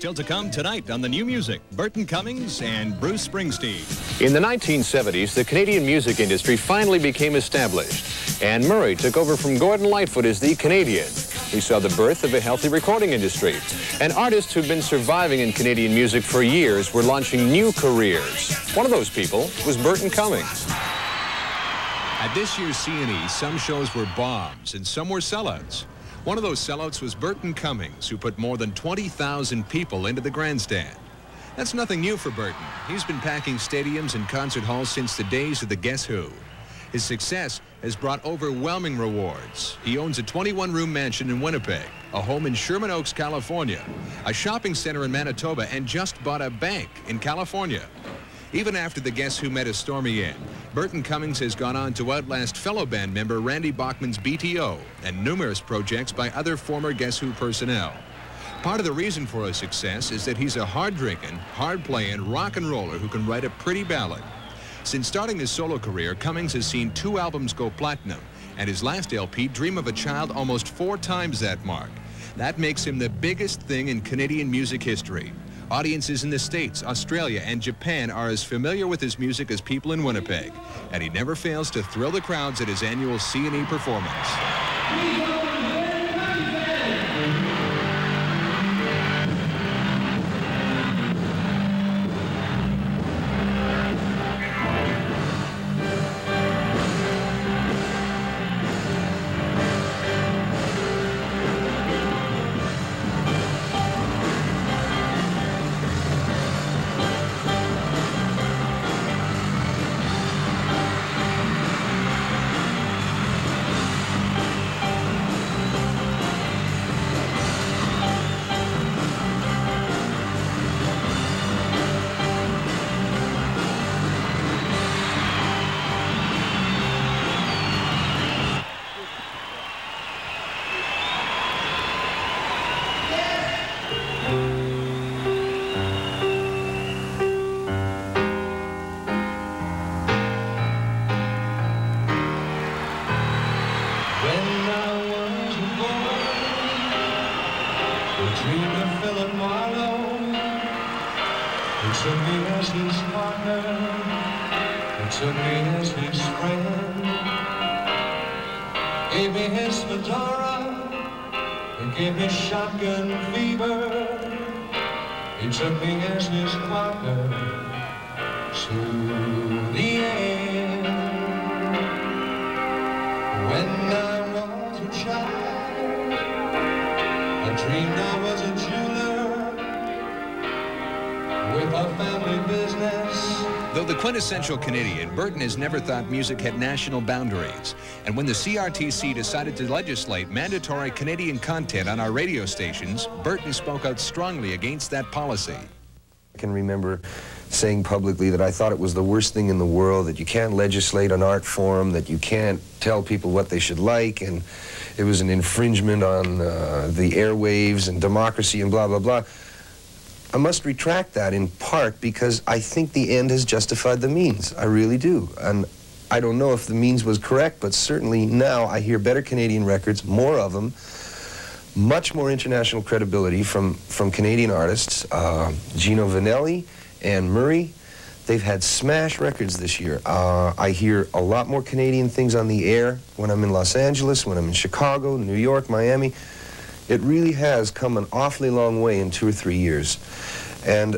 Still to come tonight on the new music, Burton, Cummings, and Bruce Springsteen. In the 1970s, the Canadian music industry finally became established, and Murray took over from Gordon Lightfoot as the Canadian. We saw the birth of a healthy recording industry, and artists who've been surviving in Canadian music for years were launching new careers. One of those people was Burton Cummings. At this year's CNE, some shows were bombs and some were sellouts. One of those sellouts was Burton Cummings, who put more than 20,000 people into the grandstand. That's nothing new for Burton. He's been packing stadiums and concert halls since the days of the Guess Who. His success has brought overwhelming rewards. He owns a 21-room mansion in Winnipeg, a home in Sherman Oaks, California, a shopping center in Manitoba, and just bought a bank in California. Even after the Guess Who met a stormy end, Burton Cummings has gone on to outlast fellow band member Randy Bachman's BTO and numerous projects by other former Guess Who personnel. Part of the reason for his success is that he's a hard-drinking, hard-playing rock and roller who can write a pretty ballad. Since starting his solo career, Cummings has seen 2 albums go platinum, and his last LP, Dream of a Child, almost 4 times that mark. That makes him the biggest thing in Canadian music history. Audiences in the States, Australia, and Japan are as familiar with his music as people in Winnipeg, and he never fails to thrill the crowds at his annual CNE performance. He took me as his partner, he took me as his friend. Gave me his fedora, he gave me shotgun fever. He took me as his partner to the end. When I was a child, I dreamed I was a jeweler with a family business. Though the quintessential Canadian, Burton has never thought music had national boundaries. And when the CRTC decided to legislate mandatory Canadian content on our radio stations, Burton spoke out strongly against that policy. I can remember saying publicly that I thought it was the worst thing in the world, that you can't legislate an art form, that you can't tell people what they should like, and it was an infringement on the airwaves and democracy and blah, blah, blah. I must retract that in part because I think the end has justified the means. I really do. And I don't know if the means was correct, but certainly now I hear better Canadian records, more of them, much more international credibility from Canadian artists. Gino Vanelli and Murray, they've had smash records this year. I hear a lot more Canadian things on the air when I'm in Los Angeles, when I'm in Chicago, New York, Miami. It really has come an awfully long way in 2 or 3 years. And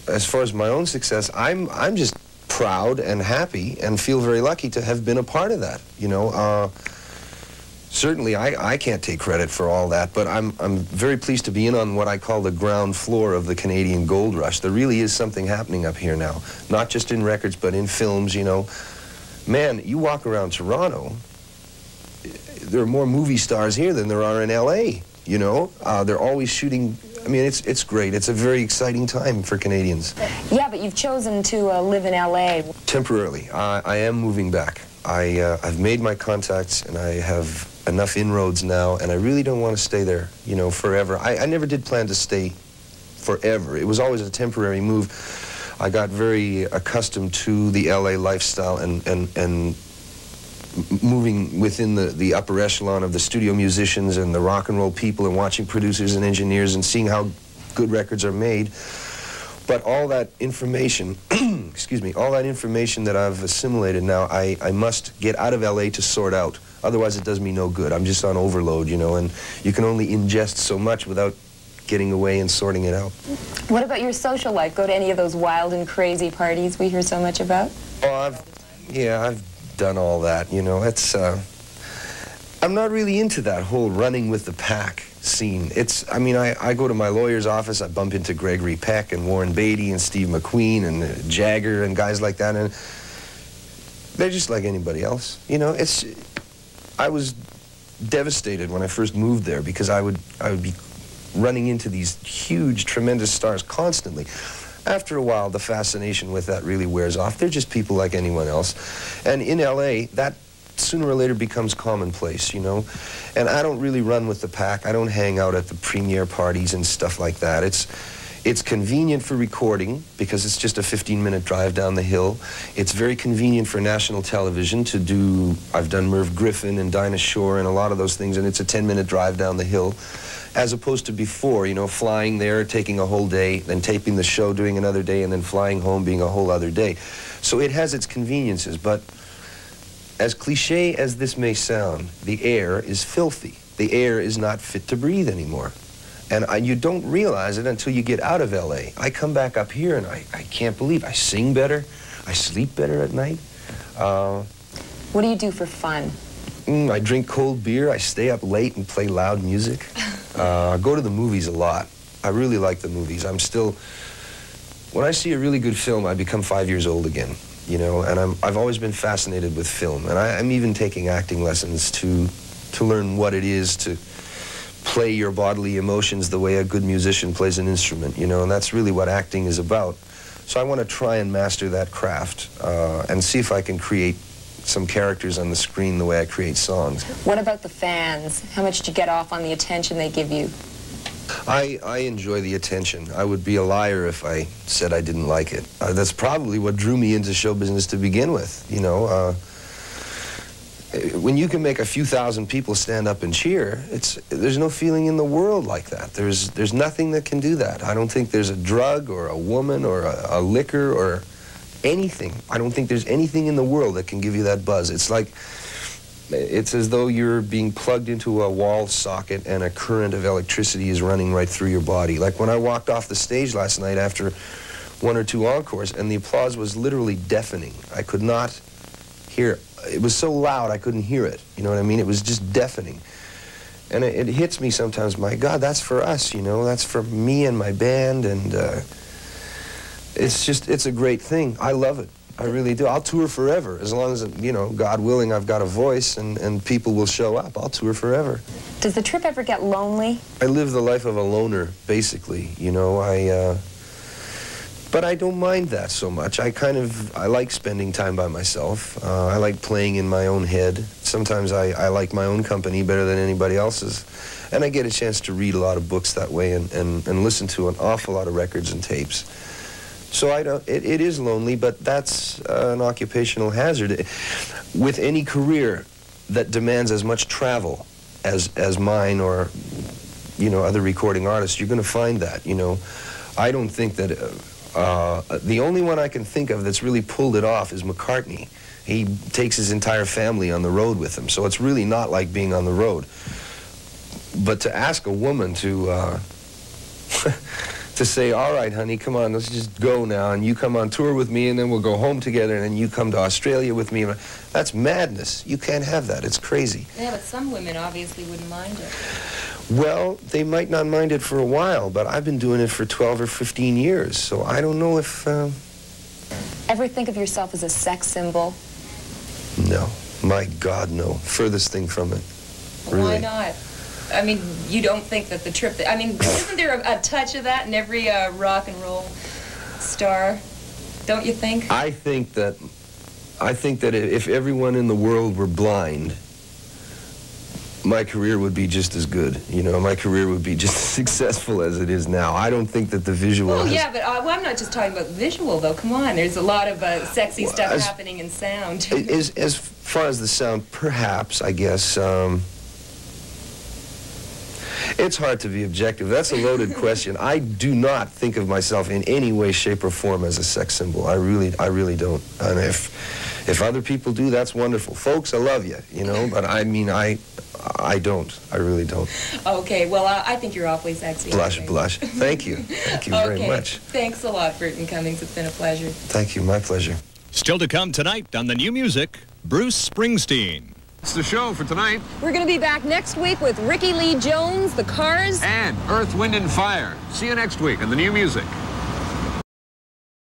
as far as my own success, I'm just proud and happy and feel very lucky to have been a part of that, you know. Certainly I can't take credit for all that, but I'm very pleased to be in on what I call the ground floor of the Canadian gold rush. There really is something happening up here now, not just in records, but in films, you know. Man, you walk around Toronto, there are more movie stars here than there are in LA. You know, they're always shooting. I mean, it's great. It's a very exciting time for Canadians. Yeah, but you've chosen to live in L.A. Temporarily. I am moving back. I've made my contacts, and I have enough inroads now, and I really don't want to stay there, you know, forever. I never did plan to stay forever. It was always a temporary move. I got very accustomed to the L.A. lifestyle and moving within the upper echelon of the studio musicians and the rock and roll people and watching producers and engineers and seeing how good records are made. But all that information, excuse me, all that information that I've assimilated now, I must get out of LA to sort out. Otherwise, it does me no good. I'm just on overload, you know, and you can only ingest so much without getting away and sorting it out. What about your social life? Go to any of those wild and crazy parties we hear so much about? Oh, I've done all that, you know. It's, I'm not really into that whole running with the pack scene. I mean, I go to my lawyer's office, I bump into Gregory Peck and Warren Beatty and Steve McQueen and Jagger and guys like that, and they're just like anybody else. You know, I was devastated when I first moved there because I would be running into these huge, tremendous stars constantly. After a while, the fascination with that really wears off. They're just people like anyone else. And in LA, that sooner or later becomes commonplace, you know? And I don't really run with the pack. I don't hang out at the premiere parties and stuff like that. It's convenient for recording because it's just a 15-minute drive down the hill. It's very convenient for national television to do. I've done Merv Griffin and Dinah Shore and a lot of those things, and it's a 10-minute drive down the hill, as opposed to before, you know, flying there, taking a whole day, then taping the show, doing another day, and then flying home, being a whole other day. So it has its conveniences, but as cliche as this may sound, the air is filthy. The air is not fit to breathe anymore. And you don't realize it until you get out of LA. I come back up here and I can't believe I sing better. I sleep better at night. What do you do for fun? I drink cold beer. I stay up late and play loud music. I go to the movies a lot. I really like the movies. When I see a really good film, I become 5 years old again. You know, and I've always been fascinated with film, and I'm even taking acting lessons to learn what it is to play your bodily emotions the way a good musician plays an instrument, you know, and that's really what acting is about. So I want to try and master that craft and see if I can create some characters on the screen the way I create songs. What about the fans? How much do you get off on the attention they give you? I enjoy the attention. I would be a liar if I said I didn't like it. That's probably what drew me into show business to begin with, you know. When you can make a few thousand people stand up and cheer, there's no feeling in the world like that. There's nothing that can do that. I don't think there's a drug or a woman or a liquor or anything. I don't think there's anything in the world that can give you that buzz. It's as though you're being plugged into a wall socket and a current of electricity is running right through your body. Like when I walked off the stage last night after 1 or 2 encores, and the applause was literally deafening. I could not hear. It was so loud I couldn't hear it. You know what I mean? It was just deafening. And it hits me sometimes, my God, that's for us, you know? That's for me and my band, and it's a great thing. I love it. I really do. I'll tour forever, as long as, you know, God willing, I've got a voice and people will show up. I'll tour forever. Does the trip ever get lonely? I live the life of a loner, basically, you know. But I don't mind that so much. I like spending time by myself. I like playing in my own head. Sometimes I like my own company better than anybody else's. And I get a chance to read a lot of books that way and listen to an awful lot of records and tapes. So it is lonely, but that's an occupational hazard. With any career that demands as much travel as mine or, you know, other recording artists, you're going to find that, you know. I don't think that, the only one I can think of that's really pulled it off is McCartney. He takes his entire family on the road with him, so it's really not like being on the road. But to ask a woman to to say, all right, honey, come on, let's just go now, and you come on tour with me, and then we'll go home together, and then you come to Australia with me. That's madness. You can't have that. It's crazy. Yeah, but some women obviously wouldn't mind it. Well, they might not mind it for a while, but I've been doing it for 12 or 15 years, so I don't know if... Ever think of yourself as a sex symbol? No. My God, no. Furthest thing from it. Really. Why not? I mean, you don't think that the trip... I mean, isn't there a touch of that in every rock and roll star? Don't you think? I think that if everyone in the world were blind, my career would be just as good. You know, my career would be just as successful as it is now. I don't think that the visual... Oh, yeah, but I'm not just talking about visual, though. Come on, there's a lot of sexy stuff happening in sound. As far as the sound, perhaps, I guess... It's hard to be objective. That's a loaded question. I do not think of myself in any way, shape, or form as a sex symbol. I really don't. And if other people do, that's wonderful. Folks, I love you, you know, but I mean, I don't. I really don't. Okay, well, I think you're awfully sexy. Blush, anyway. blush. Thank you. Thank you very much. Thanks a lot, Burton Cummings. It's been a pleasure. Thank you. My pleasure. Still to come tonight on the new music, Bruce Springsteen. That's the show for tonight. We're going to be back next week with Ricky Lee Jones, The Cars. And Earth, Wind, and Fire. See you next week on the new music.